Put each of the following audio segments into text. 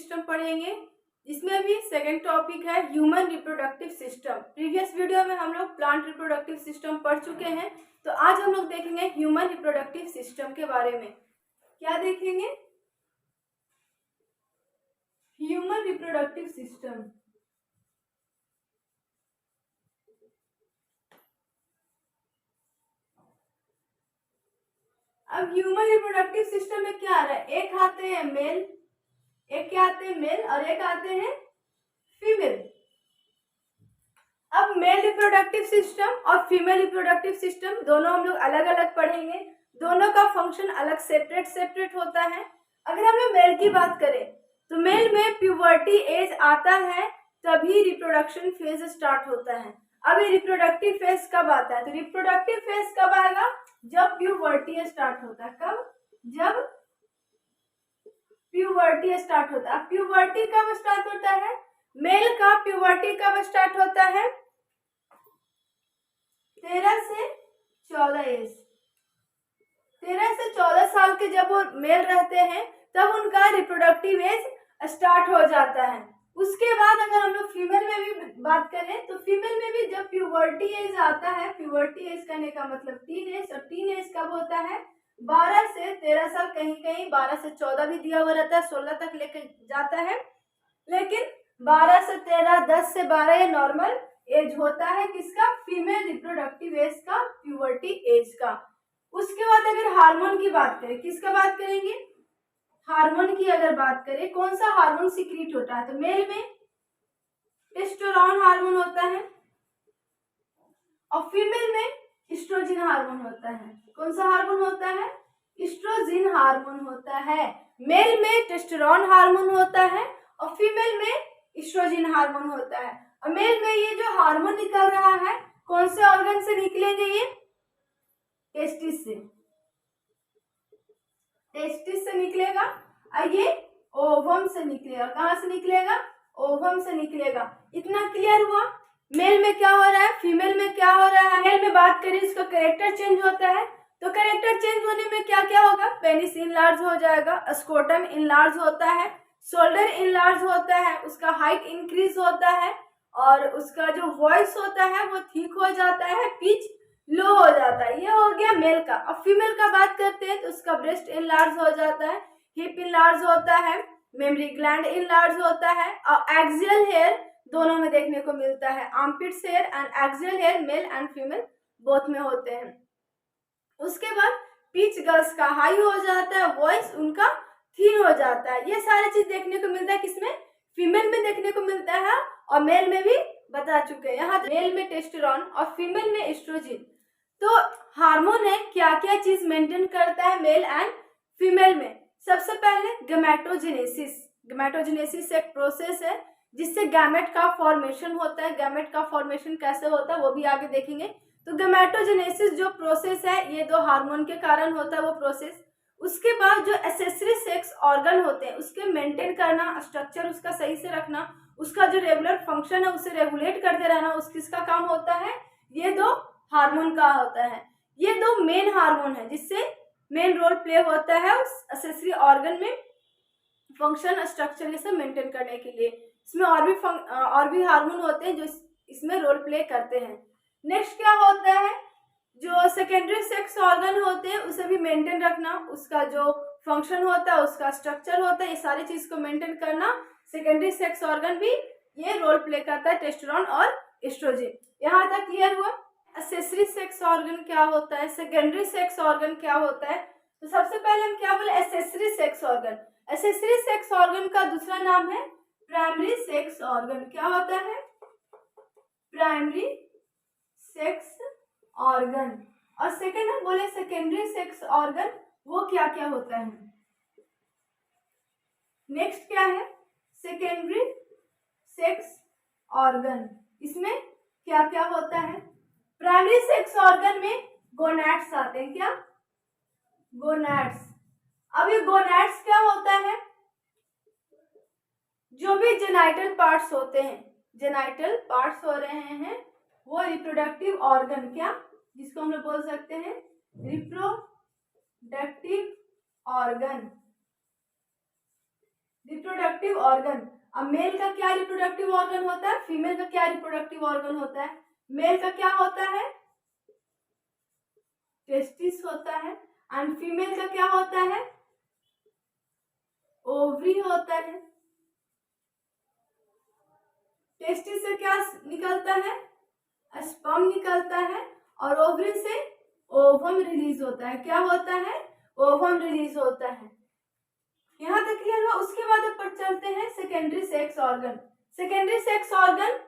System पढ़ेंगे। इसमें भी सेकंड टॉपिक है human reproductive system. Previous video में हम लोग प्लांट रिप्रोडक्टिव सिस्टम पढ़ चुके हैं, तो आज हम लोग देखेंगे ह्यूमन रिप्रोडक्टिव सिस्टम के बारे में। क्या देखेंगे? Human reproductive system. अब ह्यूमन रिप्रोडक्टिव सिस्टम में क्या आ रहा है? एक आते हैं मेल, एक क्या आते हैं मेल और एक आते हैं फीमेल। अब मेल रिप्रोडक्टिव सिस्टम और फीमेल रिप्रोडक्टिव सिस्टम दोनों हम लोग अलग अलग पढ़ेंगे। दोनों का फंक्शन अलग सेपरेट होता है। अगर हम लोग मेल की बात करें तो मेल में प्यूबर्टी एज आता है तभी रिप्रोडक्शन फेज स्टार्ट होता है। अब ये रिप्रोडक्टिव फेज कब आता है? तो रिप्रोडक्टिव फेज कब आएगा? जब प्यूबर्टी स्टार्ट होता है। कब? जब प्यूबर्टी स्टार्ट होता है। प्यूबर्टी कब स्टार्ट होता है? मेल का प्यूबर्टी कब स्टार्ट होता है? 13 से 14 एज। 13 से 14 साल के जब वो मेल रहते हैं तब उनका रिप्रोडक्टिव एज स्टार्ट हो जाता है। उसके बाद अगर हम लोग फीमेल में भी बात करें तो फीमेल में भी जब प्यूबर्टी एज आता है, प्यूबर्टी एज करने का मतलब टीन एज, और टीन एज कब होता है? 12 से 13 साल, कहीं कहीं 12 से 14 भी दिया हुआ रहता है, 16 तक लेकर जाता है, लेकिन 12 से 13, 10 से 12 ये नॉर्मल एज होता है किसका? फीमेल रिप्रोडक्टिव एज का, प्यूबर्टी एज का। उसके बाद अगर हार्मोन की बात करें, किसका बात करेंगे? हार्मोन की अगर बात करें, कौन सा हार्मोन सीक्रेट होता है? तो मेल में टेस्टोस्टेरोन हार्मोन होता है और फीमेल में एस्ट्रोजन हार्मोन होता है। कौन सा हार्मोन होता है? एस्ट्रोजन हार्मोन होता है। मेल में टेस्टोस्टेरोन हार्मोन होता है और फीमेल में एस्ट्रोजन हार्मोन होता है। और मेल में ये जो हार्मोन निकल रहा है कौन से ऑर्गन से निकलेंगे? ये टेस्टिस से, टेस्टिस से निकलेगा और ये ओवम से निकलेगा। कहाँ से निकलेगा? ओवम से निकलेगा। इतना क्लियर हुआ? मेल में क्या हो रहा है, फीमेल में क्या हो रहा है। मेल में बात करें इसका कैरेक्टर चेंज होता है, तो कैरेक्टर चेंज होने में क्या क्या होगा? पेनिस इनलार्ज हो जाएगा, स्कोटम इनलार्ज होता है, शोल्डर इनलार्ज होता है, उसका हाइट इंक्रीज होता है और उसका जो वॉइस होता है वो ठीक हो जाता है, पिच लो हो जाता है। ये हो गया मेल का। अब फीमेल का बात करते हैं तो उसका ब्रेस्ट इनलार्ज हो जाता है, हिप इनलार्ज होता है, मेमरी ग्लैंड इनलार्ज होता है और एक्सियल हेयर दोनों में देखने को मिलता है। Armpits hair and axial hair male and female both में होते हैं। उसके बाद पिच गर्ल्स का हाई हो जाता है, वॉइस उनका थीन हो जाता है। ये सारी चीज देखने को मिलता है किसमें? फीमेल में देखने को मिलता है और मेल में भी बता चुके हैं। यहाँ मेल में टेस्टोस्टेरोन और फीमेल में एस्ट्रोजन। तो हार्मोन है क्या क्या चीज मेंटेन करता है मेल एंड फीमेल में? सबसे पहले गैमेटोजेनेसिस। गैमेटोजेनेसिस एक प्रोसेस है जिससे गैमेट का फॉर्मेशन होता है। गैमेट का फॉर्मेशन कैसे होता है वो भी आगे देखेंगे। तो गैमेटोजेनेसिस जो प्रोसेस है ये दो हार्मोन के कारण होता है वो प्रोसेस। उसके बाद जो एक्सेसरी सेक्स ऑर्गन होते हैं उसके मेंटेन करना, स्ट्रक्चर उसका सही से रखना, उसका जो रेगुलर फंक्शन है उसे रेगुलेट करते रहना, उस किसका काम होता है? ये दो हार्मोन का होता है। ये दो मेन हार्मोन है जिससे मेन रोल प्ले होता है उस एक्सेसरी ऑर्गन में फंक्शन, स्ट्रक्चर ये सब मेंटेन करने के लिए। इसमें और भी हार्मोन होते हैं जो इसमें रोल प्ले करते हैं। नेक्स्ट क्या होता है? जो सेकेंडरी सेक्स ऑर्गन होते हैं उसे भी मेंटेन रखना, उसका जो फंक्शन होता है, उसका स्ट्रक्चर होता है, ये सारी चीज को मेंटेन करना सेकेंडरी सेक्स ऑर्गन भी ये रोल प्ले करता है, टेस्टोस्टेरोन और एस्ट्रोजन। यहाँ तक क्लियर हुआ? एक्सेसरी सेक्स ऑर्गन क्या होता है, सेकेंडरी सेक्स ऑर्गन क्या होता है? तो सबसे पहले हम क्या बोले? Accessory sex organ. Accessory sex organ का दूसरा नाम है प्राइमरी सेक्स ऑर्गन। क्या होता है? Primary sex organ. और सेकेंड हम बोले सेकेंडरी सेक्स ऑर्गन, वो क्या क्या होता है? नेक्स्ट क्या है? Secondary sex organ. इसमें क्या क्या होता है? प्राइमरी सेक्स ऑर्गन में गोनैड्स आते हैं। क्या? गोनैड्स। अब ये गोनैड्स क्या होता है? जो भी जेनाइटल पार्ट्स होते हैं, जेनाइटल पार्ट्स हो रहे हैं वो रिप्रोडक्टिव ऑर्गन, क्या जिसको हम लोग बोल सकते हैं रिप्रोडक्टिव ऑर्गन। Reproductive organ. अब मेल का क्या रिप्रोडक्टिव ऑर्गन होता है, फीमेल का क्या रिप्रोडक्टिव ऑर्गन होता है। मेल का क्या होता है, टेस्टिस होता है, एंड फीमेल का क्या होता है, ओवरी होता है। टेस्टिस से क्या निकलता है, स्पर्म निकलता है, और ओवरी से ओवम रिलीज होता है। क्या होता है, ओवम रिलीज होता है। यहाँ तक क्लियर हुआ। उसके बाद ऊपर चलते हैं secondary sex organ. Secondary sex organ,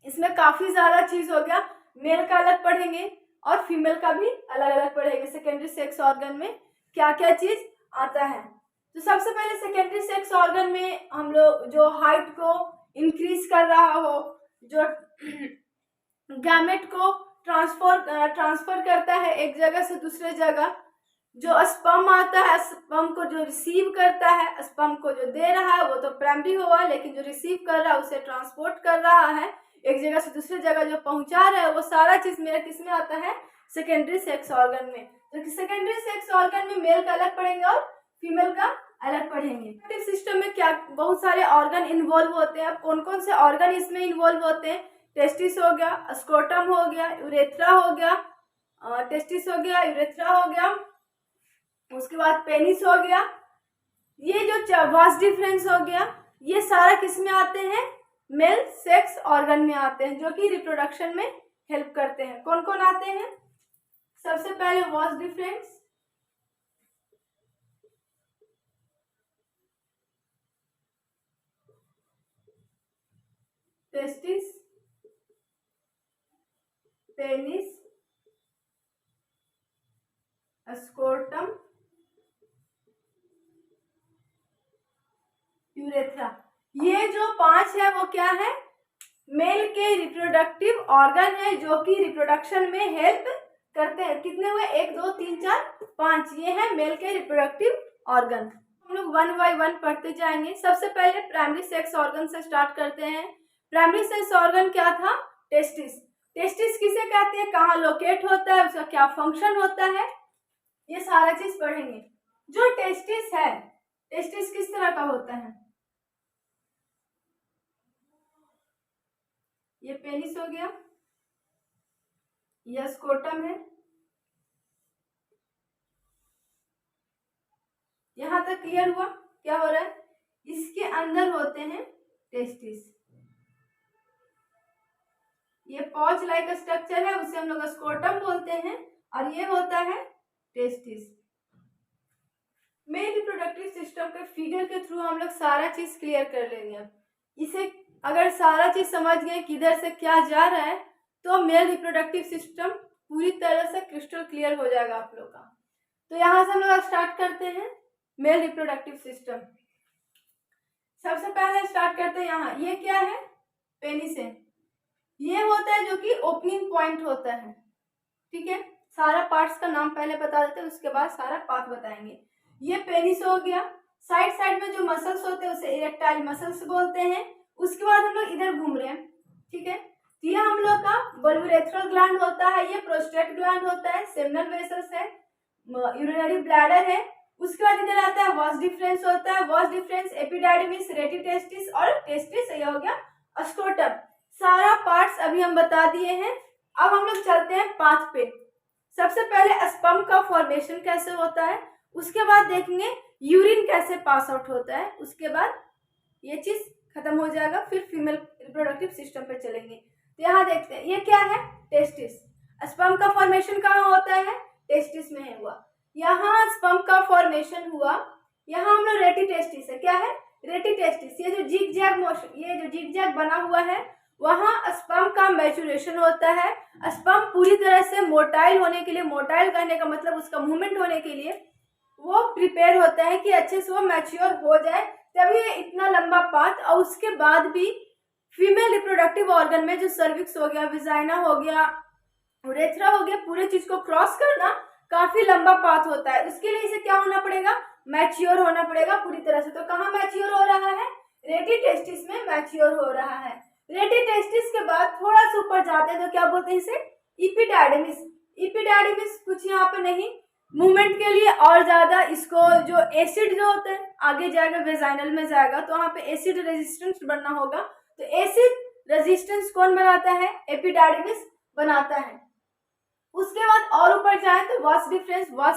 इसमें काफी ज्यादा चीज हो गया, मेल का अलग पढ़ेंगे और फीमेल का भी अलग अलग पढ़ेंगे। सेकेंडरी सेक्स ऑर्गन में क्या क्या चीज आता है। तो सबसे पहले सेकेंडरी सेक्स ऑर्गन में हम लोग जो हाइट को इंक्रीज कर रहा हो, जो गैमेट को ट्रांसफर करता है एक जगह से दूसरे जगह, जो स्पर्म आता है, स्पर्म को जो रिसीव करता है, स्पर्म को जो दे रहा है वो तो प्राइमरी हुआ, लेकिन जो रिसीव कर रहा है उसे ट्रांसपोर्ट कर रहा है एक जगह से दूसरी जगह, जो पहुंचा रहा है, वो सारा चीज मेरा किस में आता है, सेकेंडरी सेक्स ऑर्गन में। तो सेकेंडरी सेक्स ऑर्गन में मेल का अलग पढ़ेंगे और फीमेल का अलग पढ़ेंगे। रिप्रोडक्टिव सिस्टम में क्या बहुत सारे ऑर्गन इन्वॉल्व होते हैं। अब कौन कौन से ऑर्गन इसमें इन्वॉल्व होते हैं, टेस्टिस हो गया, स्क्रोटम हो गया, यूरेथ्रा हो गया, टेस्टिस हो गया, यूरेथ्रा हो गया, उसके बाद पेनिस हो गया, ये जो वास डिफरेंस हो गया, ये सारा किस में आते हैं, मेल सेक्स ऑर्गन में आते हैं, जो कि रिप्रोडक्शन में हेल्प करते हैं। कौन कौन आते हैं, सबसे पहले vas deferens, testis, penis, scrotum, urethra. ये जो 5 है वो क्या है, मेल के रिप्रोडक्टिव ऑर्गन है, जो कि रिप्रोडक्शन में हेल्प करते हैं। कितने हुए, 1 2 3 4 5, ये है मेल के रिप्रोडक्टिव ऑर्गन। हम लोग 1 बाय 1 पढ़ते जाएंगे। सबसे पहले प्राइमरी सेक्स ऑर्गन से स्टार्ट करते हैं। प्राइमरी सेक्स ऑर्गन क्या था, टेस्टिस। टेस्टिस किसे कहते हैं, कहाँ लोकेट होता है, उसका क्या फंक्शन होता है, ये सारा चीज पढ़ेंगे। जो टेस्टिस है, टेस्टिस किस तरह का होता है, ये पेनिस हो गया, यह स्क्रोटम है, यहां तक क्लियर हुआ। क्या हो रहा है, इसके अंदर होते हैं टेस्टिस, ये पॉच लाइक स्ट्रक्चर है, उसे हम लोग स्क्रोटम बोलते हैं, और ये होता है टेस्टिस। मेल रिप्रोडक्टिव सिस्टम के फिगर के थ्रू हम लोग सारा चीज क्लियर कर लेंगे। इसे अगर सारा चीज समझ गए किधर से क्या जा रहा है, तो मेल रिप्रोडक्टिव सिस्टम पूरी तरह से क्रिस्टल क्लियर हो जाएगा आप लोग का। तो यहाँ से हम लोग स्टार्ट करते हैं मेल रिप्रोडक्टिव सिस्टम। सबसे पहले स्टार्ट करते हैं यहाँ, ये क्या है, पेनिस है, ये होता है जो कि ओपनिंग पॉइंट होता है। ठीक है, सारा पार्ट्स का नाम पहले बता देते हैं, उसके बाद सारा पाथ बताएंगे। ये पेनिस हो गया, साइड साइड में जो मसल्स होते हैं उसे इरेक्टाइल मसल्स बोलते हैं। उसके बाद हम लोग इधर घूम रहे हैं। ठीक है, ये हम लोग का बल्बुरेथ्रल ग्लैंड होता है, ये प्रोस्टेट ग्लैंड होता है, सेमिनल वेसल्स है, यूरिनरी ब्लैडर है। उसके बाद इधर आता है वास डिफरेंस होता है, वास डिफरेंस, एपिडाइडिमिस, रेटिटेस्टिस और टेस्टिस, ये हो गया स्क्रोटम। सारा पार्ट्स अभी हम बता दिए हैं। अब हम लोग चलते हैं पाथ पे। सबसे पहले स्पर्म का फॉर्मेशन कैसे होता है, उसके बाद देखेंगे यूरिन कैसे पास आउट होता है, उसके बाद ये चीज खत्म हो जाएगा, फिर फीमेल रिप्रोडक्टिव सिस्टम पे चलेंगे। तो यहाँ देखते हैं, ये क्या है, टेस्टिस। स्पर्म का फॉर्मेशन कहाँ होता है, टेस्टिस में है हुआ। यहाँ स्पर्म का फॉर्मेशन हुआ, यहाँ हम लोग रेटिटेस्टिस है, क्या है, रेटिटेस्टिस। ये जो जिग जैग मोशन, ये जो जिग जैग बना हुआ है, वहाँ स्पर्म का मैचुरेशन होता है। स्पर्म पूरी तरह से मोटाइल होने के लिए, मोटाइल कहने का मतलब उसका मूवमेंट होने के लिए वो प्रिपेयर होता है कि अच्छे से वो मैच्योर हो जाए, तभी ये इतना लंबा पाथ। और उसके बाद भी फीमेल रिप्रोडक्टिव ऑर्गन में जो सर्विक्स हो गया, विजाइना हो गया, यूरेथ्रा हो गया, पूरे चीज को क्रॉस करना काफी लंबा पाथ होता है। उसके लिए इसे क्या होना पड़ेगा, मैच्योर होना पड़ेगा पूरी तरह से। तो कहाँ मैच्योर हो रहा है, रेटिटेस्टिस में मैच्योर हो रहा है। रेटिटेस्टिस के बाद थोड़ा सा ऊपर जाते हैं तो क्या बोलते हैं इसे, इपिडाइडिमिस। इपिडाइडिमिस कुछ यहाँ पे नहीं, मूवमेंट के लिए और ज़्यादा इसको जो एसिड जो होते हैं आगे जाएगा वेजाइनल में जाएगा तो वहाँ पे एसिड रेजिस्टेंस बनना होगा। तो एसिड रेजिस्टेंस कौन बनाता है? एपिडार्मिस बनाता है। उसके बाद और ऊपर जाए तो वास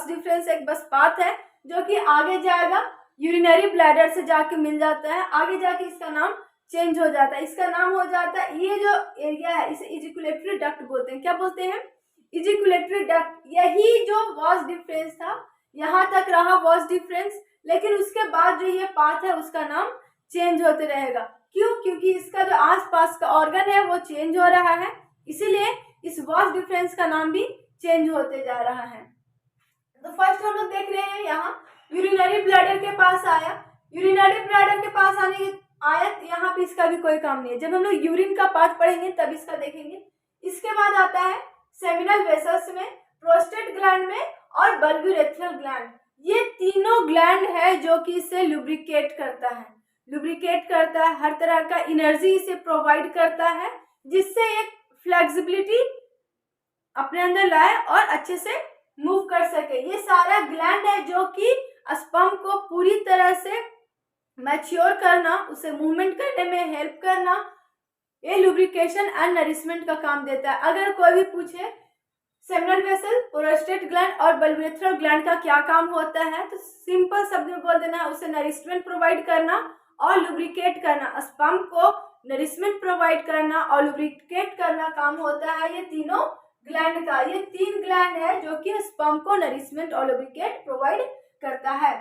डिफरेंस एक बस पाथ है जो कि आगे जाएगा यूरिनरी ब्लैडर से जाके मिल जाता है, आगे जाके इसका नाम चेंज हो जाता है। इसका नाम हो जाता है, ये जो एरिया है इसे इजिकुलेटरी डक्ट बोलते हैं। क्या बोलते हैं? इजिकुलेटरी डक्ट। यही जो वास डिफरेंस था यहाँ तक रहा वास डिफरेंस, लेकिन उसके बाद जो ये पाथ है उसका नाम चेंज होते रहेगा। क्यों? क्योंकि इसका जो आसपास का ऑर्गन है वो चेंज हो रहा है, इसीलिए इस वास डिफरेंस का नाम भी चेंज होते जा रहा है। तो फर्स्ट हम लोग देख रहे हैं यहाँ यूरिनरी ब्लैडर के पास आया। यूरिनरी ब्लैडर के पास आया तो यहाँ पे इसका भी कोई काम नहीं है। जब हम लोग यूरिन का पाथ पढ़ेंगे तब इसका देखेंगे। इसके बाद आता है सेमिनल वेसल्स में, प्रोस्टेट ग्लैंड में और बल्ब्यूरेथ्रल ग्लैंड। ये तीनों ग्लैंड है जो कि इसे लुब्रिकेट करता है, हर तरह का एनर्जी इसे प्रोवाइड करता है, जिससे एक फ्लेक्सिबिलिटी अपने अंदर लाए और अच्छे से मूव कर सके। ये सारा ग्लैंड है जो कि स्पर्म को पूरी तरह से मैच्योर करना, उसे मूवमेंट करने में हेल्प करना, ये लुब्रिकेशन एंड नरिशमेंट का काम देता है। अगर कोई भी पूछे सेमिनल वेसल, प्रोस्टेट ग्लैंड और बल्ब्यूरेथ्रल ग्लैंड का क्या काम होता है तो सिंपल शब्द में बोल देना, उसे नरिशमेंट प्रोवाइड करना और लुब्रिकेट करना। स्पर्म को नरिशमेंट प्रोवाइड करना और लुब्रिकेट करना काम होता है ये तीनों ग्लैंड का। ये तीन ग्लैंड है जो कि स्पर्म को नरिशमेंट और लुब्रिकेट प्रोवाइड करता है।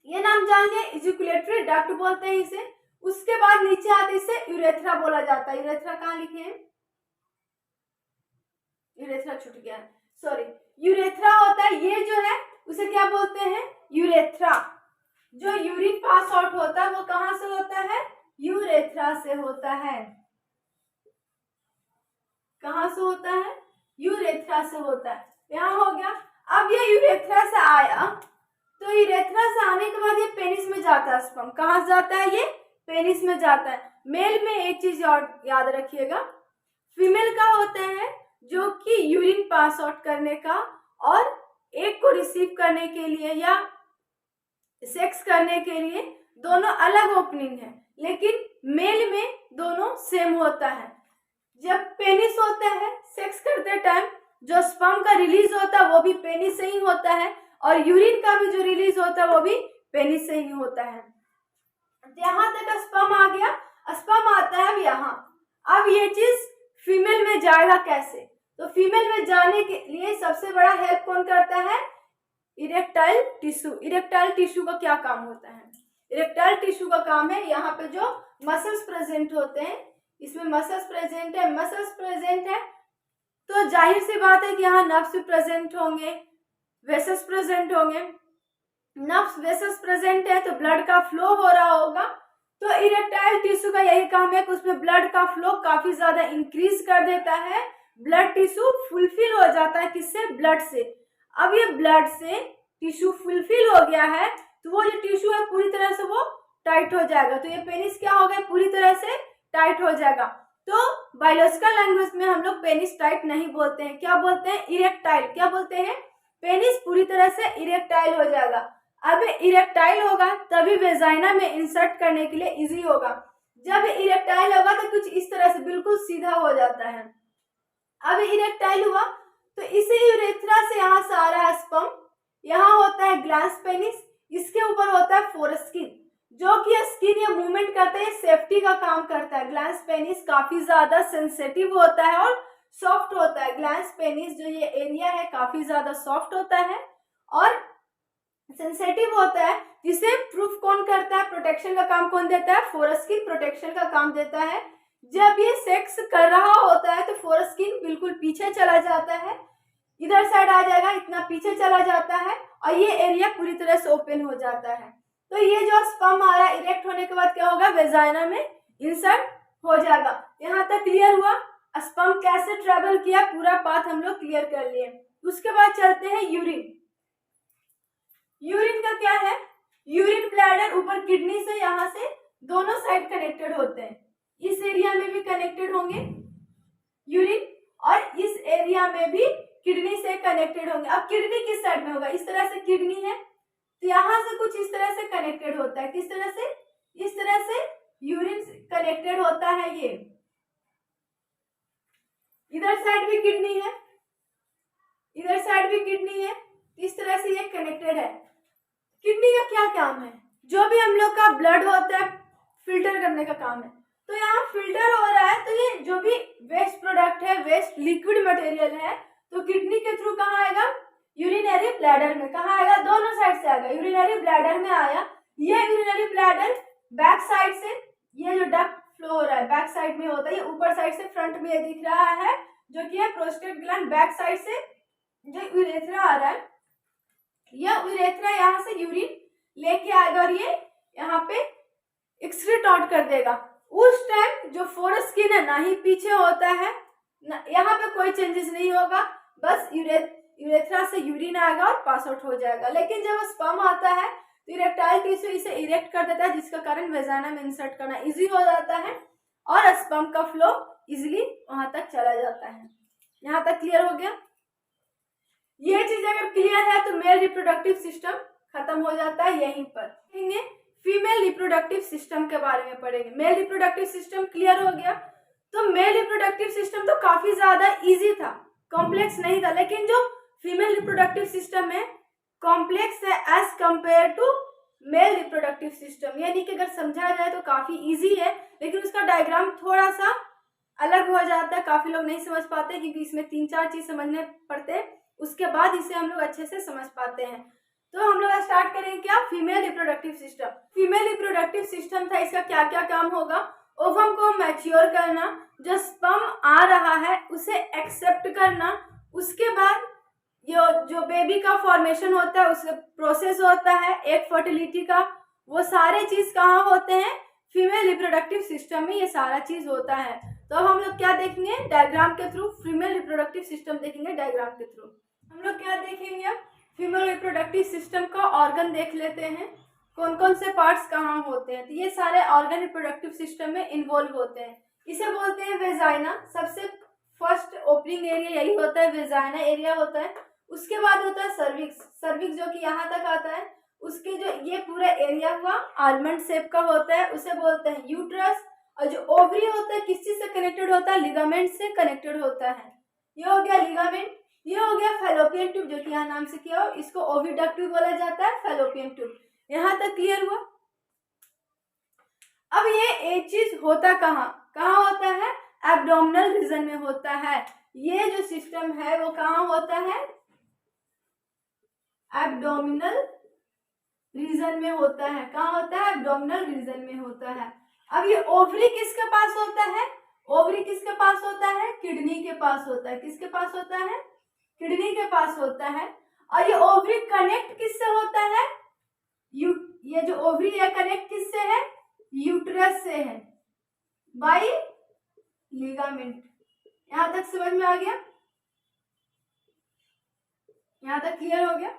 ये नाम जान लिया, इजिकुलेटरी डक्ट बोलते हैं इसे। उसके बाद नीचे आते इसे यूरेथ्रा बोला जाता है। यूरेथ्रा कहाँ लिखे हैं? यूरेथ्रा छूट गया, सॉरी। यूरेथ्रा होता है, ये जो है उसे क्या बोलते हैं? यूरेथ्रा। जो यूरिन पास आउट होता है वो कहाँ से होता है? यूरेथ्रा से होता है। कहाँ से होता है? यूरेथ्रा से होता है। यहाँ हो गया। अब ये यूरेथ्रा से आया तो यूरेथ्रा से आने के बाद ये पेनिस में जाता है। स्पर्म कहाँ से जाता है? ये पेनिस में जाता है। मेल में एक चीज और याद रखिएगा, फीमेल का होता है जो कि यूरिन पास आउट करने का और एक को रिसीव करने के लिए या सेक्स करने के लिए दोनों अलग ओपनिंग है, लेकिन मेल में दोनों सेम होता है। जब पेनिस होता है सेक्स करते टाइम जो स्पर्म का रिलीज होता है वो भी पेनिस से ही होता है और यूरिन का भी जो रिलीज होता है वो भी पेनिस से ही होता है। यहाँ तक स्पर्म आ गया। स्पर्म आता है अब यहाँ। अब ये चीज फीमेल में जाएगा कैसे? तो फीमेल में जाने के लिए सबसे बड़ा हेल्प कौन करता है? Erectile tissue. इरेक्टाइल टिश्यू का क्या काम होता है? इरेक्टाइल टिश्यू का काम है यहाँ पे जो मसल्स प्रेजेंट होते हैं, इसमें मसल्स प्रेजेंट है तो जाहिर सी बात है कि यहाँ नर्व्स भी प्रेजेंट होंगे, वेसल्स प्रेजेंट होंगे। नर्व्स वेसल्स प्रेजेंट है तो ब्लड का फ्लो हो रहा होगा। तो इरेक्टाइल टिश्यू का यही काम है कि उसमें ब्लड का फ्लो काफी ज्यादा इंक्रीज कर देता है। ब्लड टिश्यू फुलफिल हो जाता है किससे? ब्लड से। अब ये ब्लड से टिश्यू फुलफिल हो गया है तो वो जो टिश्यू है पूरी तरह से वो टाइट हो जाएगा। तो ये पेनिस क्या हो गया? पूरी तरह से टाइट हो जाएगा। तो बायोलॉजिकल लैंग्वेज में हम लोग पेनिस टाइट नहीं बोलते हैं, क्या बोलते हैं? इरेक्टाइल। क्या बोलते हैं? पेनिस पूरी तरह से इरेक्टाइल हो जाएगा। अब इरेक्टाइल होगा तभी वेजाइना में इंसर्ट करने के लिए इजी होगा। जब इरेक्टाइल होगा तो कुछ इस तरह से बिल्कुल सीधा हो जाता है। अब इरेक्टाइल हुआ तो इसी यूरेथ्रा से यहाँ से आ रहा है स्पर्म, यहाँ होता है ग्लैंस पेनिस, इसके ऊपर होता है फोरस्किन जो कि स्किन या मूवमेंट करता है, सेफ्टी का काम करता है। ग्लैंस पेनिस काफी ज्यादा सेंसिटिव होता है और सॉफ्ट होता है। ग्लैंस पेनिस जो ये एरिया है काफी ज्यादा सॉफ्ट होता है और सेंसिटिव होता है, जिसे प्रूफ कौन करता है? प्रोटेक्शन का काम कौन देता है? फोरस्किन प्रोटेक्शन का काम देता है। जब ये सेक्स कर रहा होता है तो फोरस्किन बिल्कुल पीछे चला जाता है, इधर साइड आ जाएगा, इतना पीछे चला जाता है और ये एरिया पूरी तरह से ओपन हो जाता है। तो ये जो स्पर्म आ रहा है इरेक्ट होने के बाद क्या होगा? वेजाइना में इंसर्ट हो जाएगा। यहाँ तक क्लियर हुआ? स्पर्म कैसे ट्रेवल किया पूरा पाथ हम लोग क्लियर कर लिए। उसके बाद चलते हैं यूरिन। यूरिन का क्या है? यूरिन ब्लैडर ऊपर किडनी से यहाँ से दोनों साइड कनेक्टेड होते हैं, इस एरिया में भी कनेक्टेड होंगे यूरिन और इस एरिया में भी किडनी से कनेक्टेड होंगे। अब किडनी किस साइड में होगा, इस तरह से किडनी है तो यहाँ से कुछ इस तरह से कनेक्टेड होता है, किस तरह से, इस तरह से यूरिन कनेक्टेड होता है। ये इधर साइड भी किडनी है, इधर साइड भी किडनी है, इस तरह से ये कनेक्टेड है। किडनी का क्या काम है, जो भी हम लोग का ब्लड होता है फिल्टर करने का काम है। तो यहाँ फिल्टर हो रहा है तो ये जो भी वेस्ट प्रोडक्ट है, वेस्ट लिक्विड मटेरियल है, तो किडनी के थ्रू कहाँ आएगा, यूरिनरी ब्लैडर में। कहाँ आएगा, दोनों साइड से आएगा, यूरिनरी ब्लैडर में आया। ये यूरिनरी ब्लैडर बैक साइड से, ये जो डक्ट फ्लो हो रहा है बैक साइड में होता है, ये ऊपर साइड से फ्रंट में ये दिख रहा है जो कि है प्रोस्टेट ग्लैंड। बैक साइड से जो यूरेथ्रा आ रहा है, यह यूरेथ्रा यहाँ से यूरिन लेके आएगा और ये यहाँ पे एक्सक्रीट आउट कर देगा। उस टाइम जो फोरस्किन है ना ही पीछे होता है, यहाँ पे कोई चेंजेस नहीं होगा, बस यूरेथ्रा से यूरिन आएगा और पास आउट हो जाएगा। लेकिन जब स्पर्म आता है तो इरेक्टाइल टिश्यू इसे इरेक्ट कर देता है, जिसका कारण वेजाइना में इंसर्ट करना इजी हो जाता है और स्पर्म का फ्लो इजिली वहां तक चला जाता है। यहाँ तक क्लियर हो गया। ये चीज अगर क्लियर है तो मेल रिप्रोडक्टिव सिस्टम खत्म हो जाता है यहीं पर। फीमेल रिप्रोडक्टिव सिस्टम के बारे में पढ़ेंगे। मेल रिप्रोडक्टिव सिस्टम क्लियर हो गया। तो मेल रिप्रोडक्टिव सिस्टम तो काफी ज्यादा इजी था, कॉम्प्लेक्स नहीं था। लेकिन जो फीमेल रिप्रोडक्टिव सिस्टम है कॉम्प्लेक्स है as compare to male reproductive system. यानी कि अगर समझा जाए तो काफी इजी है, लेकिन उसका डायग्राम थोड़ा सा अलग हो जाता है, काफी लोग नहीं समझ पाते क्योंकि इसमें 3-4 चीज समझने पड़ते हैं, उसके बाद इसे हम लोग अच्छे से समझ पाते हैं। तो हम लोग स्टार्ट करेंगे क्या, female reproductive system. Female reproductive system था, इसका क्या क्या काम होगा, ओवम को मैच्योर करना, जो स्पर्म आ रहा है उसे एक्सेप्ट करना, उसके बाद जो बेबी का फॉर्मेशन होता है उसका प्रोसेस होता है, एक फर्टिलिटी का, वो सारे चीज कहाँ होते हैं, फीमेल रिप्रोडक्टिव सिस्टम में ये सारा चीज होता है। तो हम लोग क्या देखेंगे, डायग्राम के थ्रू फीमेल रिप्रोडक्टिव सिस्टम देखेंगे। डायग्राम के थ्रू हम लोग क्या देखेंगे, अब फीमेल रिप्रोडक्टिव सिस्टम का ऑर्गन देख लेते हैं, कौन कौन से पार्ट्स कहाँ होते हैं। तो ये सारे ऑर्गन रिप्रोडक्टिव सिस्टम में इन्वॉल्व होते हैं। इसे बोलते हैं वेजाइना। सबसे फर्स्ट ओपनिंग एरिया यही होता है, वेजाइना एरिया होता है। उसके बाद होता है सर्विक्स। सर्विक्स जो कि यहाँ तक आता है, उसके जो ये पूरा एरिया हुआ आलमंड शेप का होता है, उसे बोलते हैं यूट्रस। और जो ओवरी होता है किस चीज से कनेक्टेड होता है, लिगामेंट से कनेक्टेड होता है। ये हो गया लिगामेंट। ये हो गया फैलोपियन ट्यूब, जो कि यहाँ नाम से किया हो, इसको ओविडक्ट भी बोला जाता है, फैलोपियन ट्यूब। यहाँ तक क्लियर हुआ। अब ये एक चीज होता कहाँ होता है, एब्डोमिनल रीजन में होता है। ये जो सिस्टम है वो कहाँ होता है, एब्डोमिनल रीजन में होता है। कहाँ होता है, एब्डोमिनल रीजन में होता है। अब ये ओवरी किसके पास होता है, ओवरी किसके पास होता है, किडनी के पास होता है। किसके पास होता है, किडनी के पास होता है। और ये ओवरी कनेक्ट किससे होता है, ये जो ओवरी है कनेक्ट किससे है, यूट्रस से है, बाय लिगामेंट। यहां तक समझ में आ गया, यहां तक क्लियर हो गया।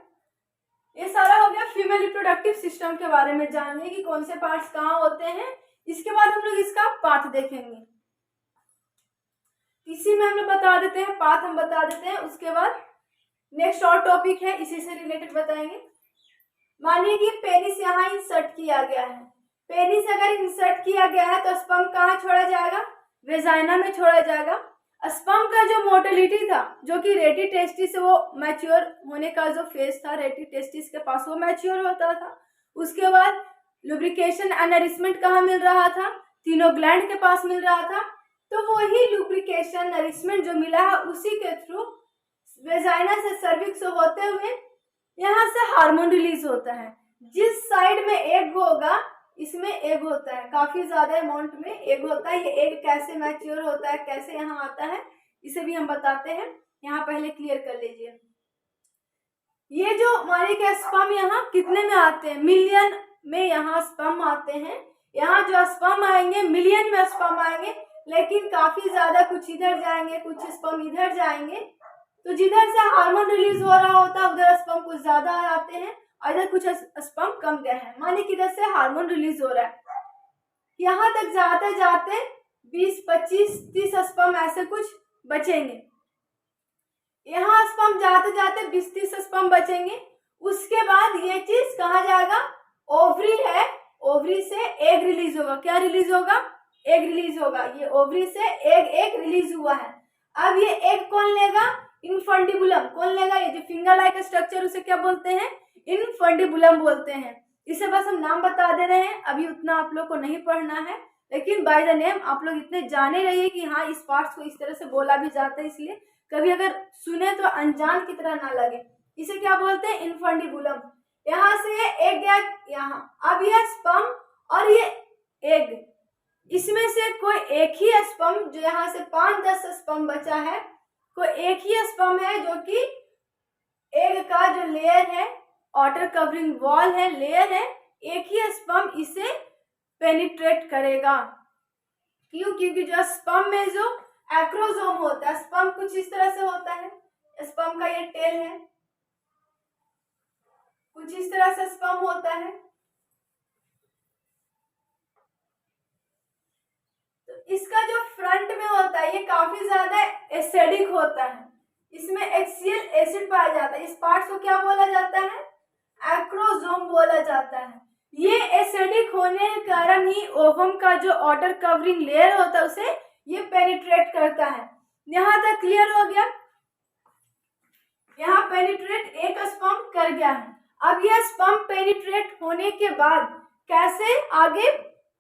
ये सारा हो गया फीमेल रिप्रोडक्टिव सिस्टम के बारे में जानने की, कौन से पार्ट्स कहाँ होते हैं। इसके बाद हम लोग इसका पाथ देखेंगे। इसी में हम लोग बता देते हैं, पाथ हम बता देते हैं, उसके बाद नेक्स्ट और टॉपिक है इसी से रिलेटेड बताएंगे। मानिए कि पेनिस यहाँ इंसर्ट किया गया है। पेनिस अगर इंसर्ट किया गया है तो स्पर्म कहाँ छोड़ा जाएगा, वेजाइना में छोड़ा जाएगा। स्पर्म का जो मोटिलिटी था, जो कि रेटी टेस्टिस से वो मैच्योर होने का जो फेज था, रेटी टेस्टिस के पास वो मैच्योर होता था। उसके बाद लुब्रिकेशन एंड नरिशमेंट कहाँ मिल रहा था, तीनों ग्लैंड के पास मिल रहा था। तो वही लुब्रिकेशन नरिशमेंट जो मिला है उसी के थ्रू वेजाइना से सर्विक्स होते हुए यहाँ से हार्मोन रिलीज होता है। जिस साइड में एग होगा इसमें एग होता है, काफी ज्यादा अमाउंट में एग होता है। ये एग कैसे मैच्योर होता है, कैसे यहाँ आता है, इसे भी हम बताते हैं। यहाँ पहले क्लियर कर लीजिए। ये जो हमारे क्या स्पर्म यहाँ कितने में आते हैं, मिलियन में यहाँ स्पर्म आते हैं। यहाँ जो स्पर्म आएंगे मिलियन में स्पर्म आएंगे, लेकिन काफी ज्यादा कुछ इधर जाएंगे, कुछ स्पर्म इधर जाएंगे। तो जिधर से हार्मोन रिलीज हो रहा होता है उधर स्पर्म कुछ ज्यादा आते हैं और इधर कुछ स्पर्म कम गए हैं। माने कि इधर से हार्मोन रिलीज हो रहा है, यहाँ तक जाते जाते 20, 25, 30 स्पर्म ऐसे कुछ बचेंगे। यहाँ स्पर्म जाते जाते 20-30 स्पर्म बचेंगे। उसके बाद ये चीज कहाँ जाएगा, ओवरी है, ओवरी से एग रिलीज होगा। क्या रिलीज होगा, एग रिलीज होगा। ये ओवरी से एग रिलीज हुआ है। अब ये एग कौन लेगा, इनफंडिबुलम। कौन लेगा, ये जो फिंगर लाइक स्ट्रक्चर उसे क्या बोलते हैं, इनफंडिबुलम बोलते हैं। इसे बस हम नाम बता दे रहे हैं, अभी उतना आप लोग को नहीं पढ़ना है, लेकिन बाय द नेम आप लोग इतने जाने रहिए कि हाँ इस पार्ट्स को इस तरह से बोला भी जाता है, इसलिए कभी अगर सुने तो अनजान की तरह ना लगे। इसे क्या बोलते हैं, इनफंडिबुलम। यहाँ से ये एग गया यहाँ, अब ये स्पर्म और ये एग, इसमें से कोई एक ही स्पर्म, जो यहाँ से 5-10 स्पर्म बचा है, कोई एक ही स्पर्म है जो कि एग का जो लेयर है, outer कवरिंग वॉल है, लेयर है, एक ही स्पर्म इसे पेनिट्रेट करेगा। क्यों, क्योंकि जो स्पर्म में जो एक्रोसोम होता है, स्पर्म कुछ इस तरह से होता है, स्पर्म का ये टेल है, कुछ इस तरह से स्पर्म होता है। तो इसका जो फ्रंट में होता है ये काफी ज्यादा एसिडिक होता है, इसमें एक्सियल एसिड पाया जाता है। इस पार्ट को क्या बोला जाता है, एक्रोसोम बोला जाता है। ये एसिडिक होने के कारण ही ओवम का जो आउटर कवरिंग लेयर होता है उसे ये पेनिट्रेट करता है। यहाँ तक क्लियर हो गया, यहाँ पेनिट्रेट एक स्पर्म कर गया है। अब यह स्पर्म पेनिट्रेट होने के बाद कैसे आगे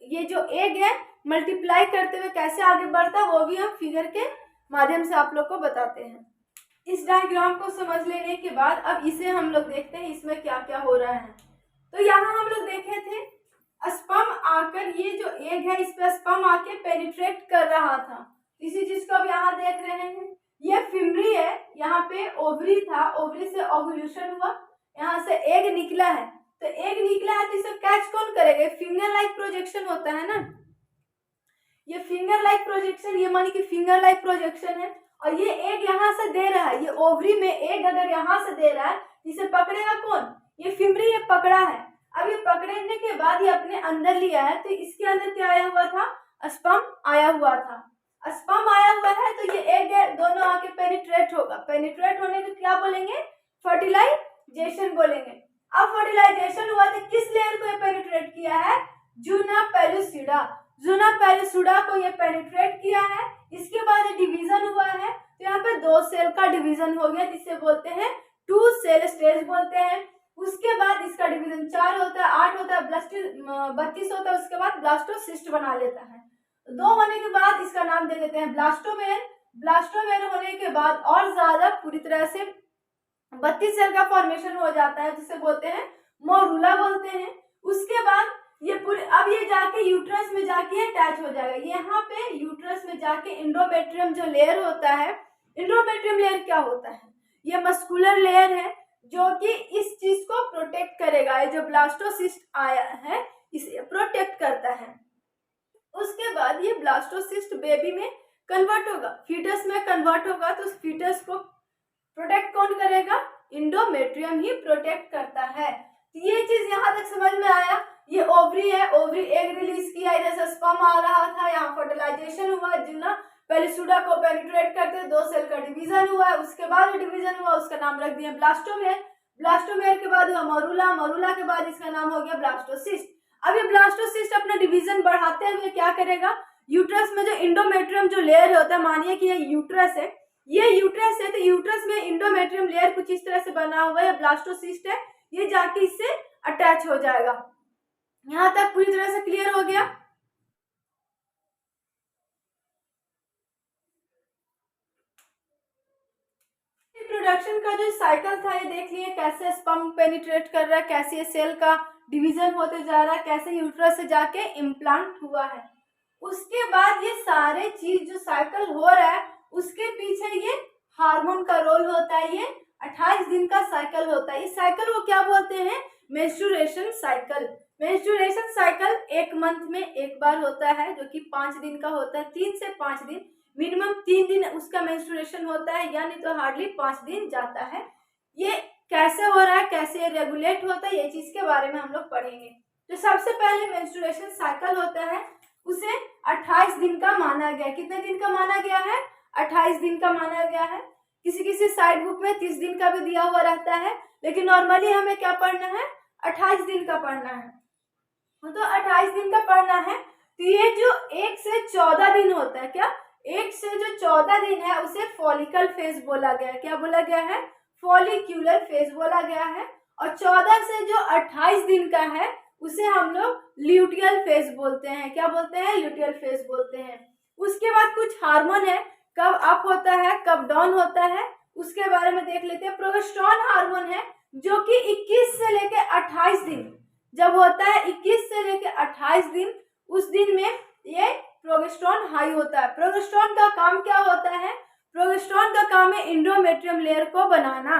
ये जो एग है मल्टीप्लाई करते हुए कैसे आगे बढ़ता है वो भी हम फिगर के माध्यम से आप लोग को बताते हैं। इस डायग्राम को समझ लेने के बाद अब इसे हम लोग देखते हैं इसमें क्या क्या हो रहा है। तो यहाँ हम लोग देखे थे स्पर्म आकर ये जो एग है इस पे स्पर्म आके पेनिट्रेट कर रहा था, इसी चीज को अब यहाँ देख रहे हैं। ये फिमरी है, यहाँ पे ओवरी था, ओवरी से ओव्यूलेशन हुआ, यहाँ से एग निकला है। तो एग निकला है तो इसे कैच कौन करेगा, फिंगर लाइक प्रोजेक्शन होता है ना, ये फिंगर लाइक प्रोजेक्शन, ये मानी कि फिंगर लाइक प्रोजेक्शन है। और ये एग यहाँ से दे रहा है, ये ओवरी में एग अगर यहाँ से दे रहा है, इसे पकड़ेगा कौन, ये फिमरी, ये पकड़ा है। अब ये पकड़ने के बाद ये अपने अंदर लिया है, तो इसके अंदर क्या आया हुआ था, स्पर्म आया हुआ था। स्पर्म आया हुआ है तो ये एग है, दोनों आके पेनिट्रेट होगा। पेनिट्रेट होने को क्या बोलेंगे, फर्टिलाइजेशन बोलेंगे। अब फर्टिलाइजेशन हुआ तो किस लेयर को ये पेनिट्रेट किया है, जूना पेलुसिडा, जूना पेलुसिडा को ये पेनिट्रेट किया है। इसके बाद ये डिवीजन हुआ है, तो यहाँ पे 2 सेल का डिवीजन हो गया, जिसे बोलते हैं 2 सेल स्टेज बोलते हैं। उसके बाद इसका डिवीजन 4 होता है, 8 होता है, 32 होता है। उसके बाद ब्लास्टोसिस्ट बना लेता है। 2 होने के बाद इसका नाम दे देते हैं ब्लास्टोमेर। ब्लास्टोमेर होने के बाद और ज्यादा पूरी तरह से 32 सेल का फॉर्मेशन हो जाता है, जिसे बोलते हैं मोरूला बोलते हैं। उसके बाद ये पूरे अब ये जाके यूट्रस में जाके अटैच हो जाएगा। यहाँ पे यूट्रस में जाके इंडोमेट्रियम जो लेयर होता है, इंडोमेट्रियम लेयर क्या होता है, ये मस्कुलर लेयर है जो कि इस चीज को प्रोटेक्ट करेगा। ये जो ब्लास्टोसिस्ट आया है इसे प्रोटेक्ट करता है। उसके बाद ये ब्लास्टोसिस्ट बेबी में कन्वर्ट होगा, फीटस में कन्वर्ट होगा, तो उस फीटस को प्रोटेक्ट कौन करेगा, इंडोमेट्रियम ही प्रोटेक्ट करता है। ये चीज यहाँ तक समझ में आया। ये ओवरी है, ओवरी एग रिलीज किया, इधर से स्पर्म आ रहा था, यहाँ फर्टिलाइजेशन हुआ, जूना पेलुसिडा को पेनिट्रेट करते 2 सेल का डिवीजन हुआ। उसके बाद डिवीजन हुआ, उसका नाम रख दिया ब्लास्टोमेर। ब्लास्टोमेर के बाद हुआ मरूला, मरूला के बाद इसका नाम हो गया ब्लास्टोसिस्ट। अब ये ब्लास्टोसिस्ट अपना डिवीजन बढ़ाते हुए क्या करेगा, यूट्रस में जो इंडोमेट्रियम जो लेयर होता है, मानिए कि ये यूट्रस है, ये यूट्रस है, तो यूट्रस में इंडोमेट्रियम लेयर कुछ इस तरह से बना हुआ है, ब्लास्टोसिस्ट है, ये जाके इससे अटैच हो जाएगा। यहाँ तक पूरी तरह से क्लियर हो गया। रिप्रोडक्शन का जो साइकिल था ये देख लिए, कैसे स्पर्म पेनिट्रेट कर रहा है, कैसे ये सेल का डिवीजन होते जा रहा है, कैसे यूट्रस से जाके इम्प्लांट हुआ है। उसके बाद ये सारे चीज जो साइकिल हो रहा है उसके पीछे ये हार्मोन का रोल होता है। ये 28 दिन का साइकिल होता है। इस साइकिल को क्या बोलते हैं, menstruation cycle. Menstruation cycle 1 month में एक बार होता है, जो कि 5 दिन का होता है, 3 से 5 दिन, मिनिमम 3 दिन उसका मेंस्ट्रुएशन होता है, यानी तो हार्डली 5 दिन जाता है। ये कैसे हो रहा है, कैसे रेगुलेट होता है, ये चीज के बारे में हम लोग पढ़ेंगे। तो सबसे पहले मेंस्ट्रुएशन साइकिल होता है, उसे 28 दिन का माना गया। कितने दिन का माना गया है, 28 दिन का माना गया है। किसी किसी साइड बुक में 30 दिन का भी दिया हुआ रहता है, लेकिन नॉर्मली हमें क्या पढ़ना है, 28 दिन का पढ़ना है। तो 28 दिन का पढ़ना है। तो ये जो 1 से 14 दिन होता है, क्या 1 से जो 14 दिन है उसे फॉलिकल फेज बोला गया है। क्या बोला गया है, फॉलिक्यूलर फेज बोला गया है। और 14 से जो 28 दिन का है उसे हम लोग ल्यूटियल फेज बोलते हैं। क्या बोलते हैं, ल्यूटियल फेज बोलते हैं। उसके बाद कुछ हार्मोन है, कब अप होता है कब डाउन होता है उसके बारे में देख लेते हैं। प्रोजेस्टेरोन हार्मोन है जो कि 21 से लेकर 28 दिन जब होता है, 21 से लेकर 28 दिन, उस दिन में ये प्रोजेस्टेरोन हाई होता है। प्रोजेस्टेरोन का काम क्या होता है, प्रोजेस्टेरोन का काम है एंडोमेट्रियम लेयर को बनाना।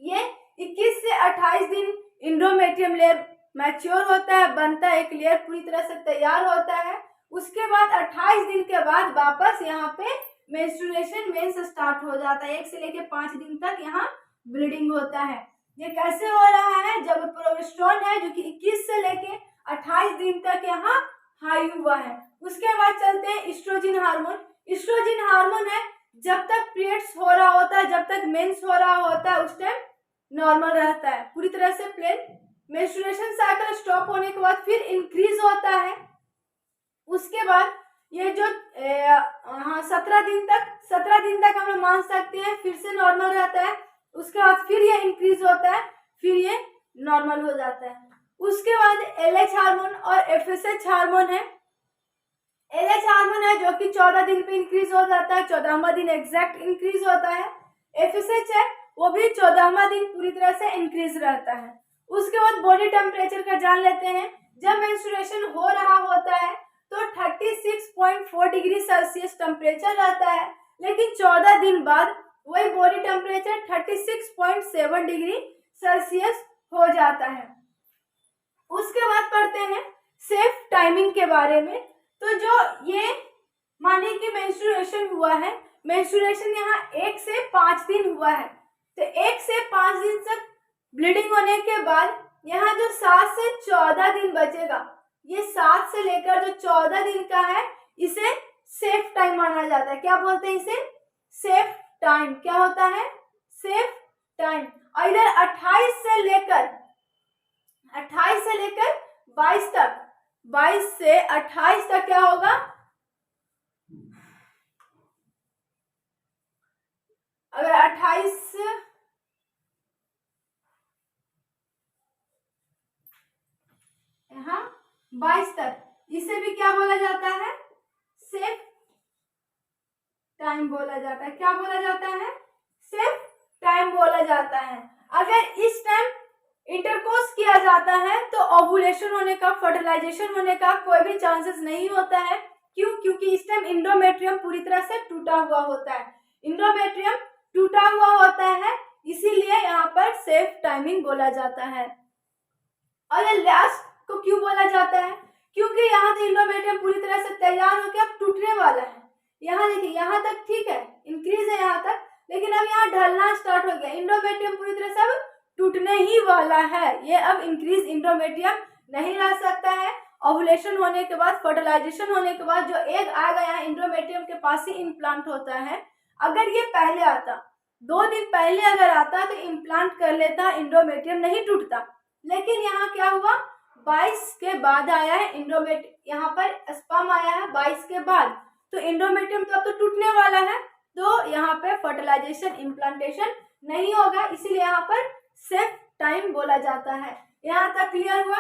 ये 21 से 28 दिन एंडोमेट्रियम लेयर मैच्योर होता है, बनता है, एक लेयर पूरी तरह से तैयार होता है। उसके बाद 28 दिन के बाद वापस यहाँ पे मेंस्ट्रुएशन मेंस स्टार्ट हो जाता है। 1 से लेकर 5 दिन तक यहाँ ब्लीडिंग होता है। ये कैसे हो रहा है, जब प्रोजेस्टेरोन है जो कि 21 से लेके 28 दिन तक यहाँ हाई हुआ है। उसके बाद चलते हैं एस्ट्रोजन हार्मोन। एस्ट्रोजन हार्मोन है जब तक पीरियड्स हो रहा होता है, जब तक मेंस हो रहा होता है उस टाइम नॉर्मल रहता है, पूरी तरह से प्लेन। मेंस्ट्रुएशन साइकिल स्टॉप होने के बाद फिर इंक्रीज होता है। उसके बाद ये जो 17 दिन तक हम लोग मान सकते हैं फिर से नॉर्मल रहता है। उसके बाद फिर ये इंक्रीज होता है, फिर ये नॉर्मल हो जाता है। उसके बाद LH हार्मोन और FSH हार्मोन है। LH हार्मोन है जो कि 14 दिन पे इंक्रीज हो जाता है, 14वां दिन एग्जैक्ट इंक्रीज होता है। FSH है वो भी 14वां दिन पूरी तरह से इंक्रीज रहता है। उसके बाद बॉडी टेम्परेचर का जान लेते हैं। जब मेंस्ट्रुएशन हो रहा होता है तो 36.4 डिग्री सेल्सियस टेम्परेचर रहता है, लेकिन 14 दिन बाद वही बॉडी टेम्परेचर 36.7 डिग्री सेल्सियस हो जाता है। उसके बाद पढ़ते हैं सेफ टाइमिंग के बारे में। तो जो ये माने कि मेंस्ट्रुएशन हुआ है, मेंस्ट्रुएशन यहाँ 1 से 5 दिन हुआ है, तो 1 से 5 दिन तक ब्लीडिंग होने के बाद यहाँ जो 7 से 14 दिन बचेगा, ये 7 से लेकर जो 14 दिन का है इसे सेफ टाइम माना जाता है। क्या बोलते हैं इसे, सेफ टाइम। क्या होता है, सेफ टाइम। और इधर 28 से लेकर 22 तक, 22 से 28 तक क्या होगा, अगर 28 यहाँ 22 तक, इसे भी क्या बोला जाता है, सेफ टाइम बोला जाता है। क्या बोला जाता है, सेफ टाइम बोला जाता है। अगर इस टाइम इंटरकोर्स किया जाता है तो ओवुलेशन होने का, फर्टिलाइजेशन होने का कोई भी चांसेस नहीं होता है। क्यों, क्योंकि इस टाइम एंडोमेट्रियम पूरी तरह से टूटा हुआ होता है। एंडोमेट्रियम टूटा हुआ होता है, इसीलिए यहाँ पर सेफ टाइमिंग बोला जाता है। और ये लास्ट को क्यों बोला जाता है, क्योंकि यहाँ से एंडोमेट्रियम पूरी तरह से तैयार होकर अब टूटने वाला है। यहाँ देखिए, यहाँ तक ठीक है, इंक्रीज है यहाँ तक, लेकिन अब यहाँ ढलना स्टार्ट हो गया। एंडोमेट्रियम पूरी तरह से अब टूटने ही वाला है। ये अब इंक्रीज एंडोमेट्रियम नहीं रह सकता है। ओवुलेशन होने के बाद, फर्टिलाइजेशन होने के बाद जो एग आएगा यहाँ एंडोमेट्रियम के पास ही इम्प्लांट होता है। अगर ये पहले आता, 2 दिन पहले अगर आता तो इम्प्लांट कर लेता, एंडोमेट्रियम नहीं टूटता। लेकिन यहाँ क्या हुआ, 22 के बाद आया है एंडोमेट्रियम, यहाँ पर स्पर्म आया है 22 के बाद, तो एंडोमेट्रियम तो अब तो टूटने वाला है, तो यहाँ पे फर्टिलाइजेशन, इम्प्लांटेशन नहीं होगा, इसीलिए यहाँ पर सेफ टाइम बोला जाता है। यहाँ तक क्लियर हुआ।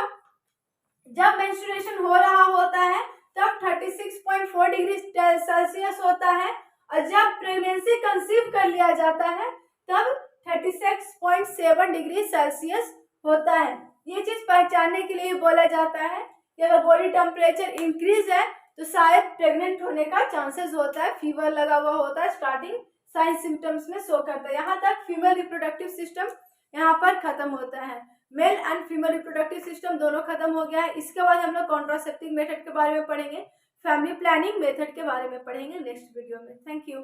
जब मेंस्ट्रुएशन हो रहा होता है तब 36.4 डिग्री सेल्सियस होता है, और जब प्रेगनेंसी कंसीव कर लिया जाता है तब 36.7 डिग्री सेल्सियस होता है। ये चीज पहचानने के लिए बोला जाता है कि अगर बॉडी टेम्परेचर इंक्रीज है तो शायद प्रेग्नेंट होने का चांसेस होता है। फीवर लगा हुआ होता है, स्टार्टिंग साइन सिम्टम्स में शो करता है। यहाँ तक फीमेल रिप्रोडक्टिव सिस्टम यहाँ पर खत्म होता है। Mail and female reproductive system दोनों खत्म हो गया है। इसके बाद हम लोग कॉन्ट्रासेप्टिव मेथड के बारे में पढ़ेंगे, फैमिली प्लानिंग मेथड के बारे में पढ़ेंगे नेक्स्ट वीडियो में। Thank you.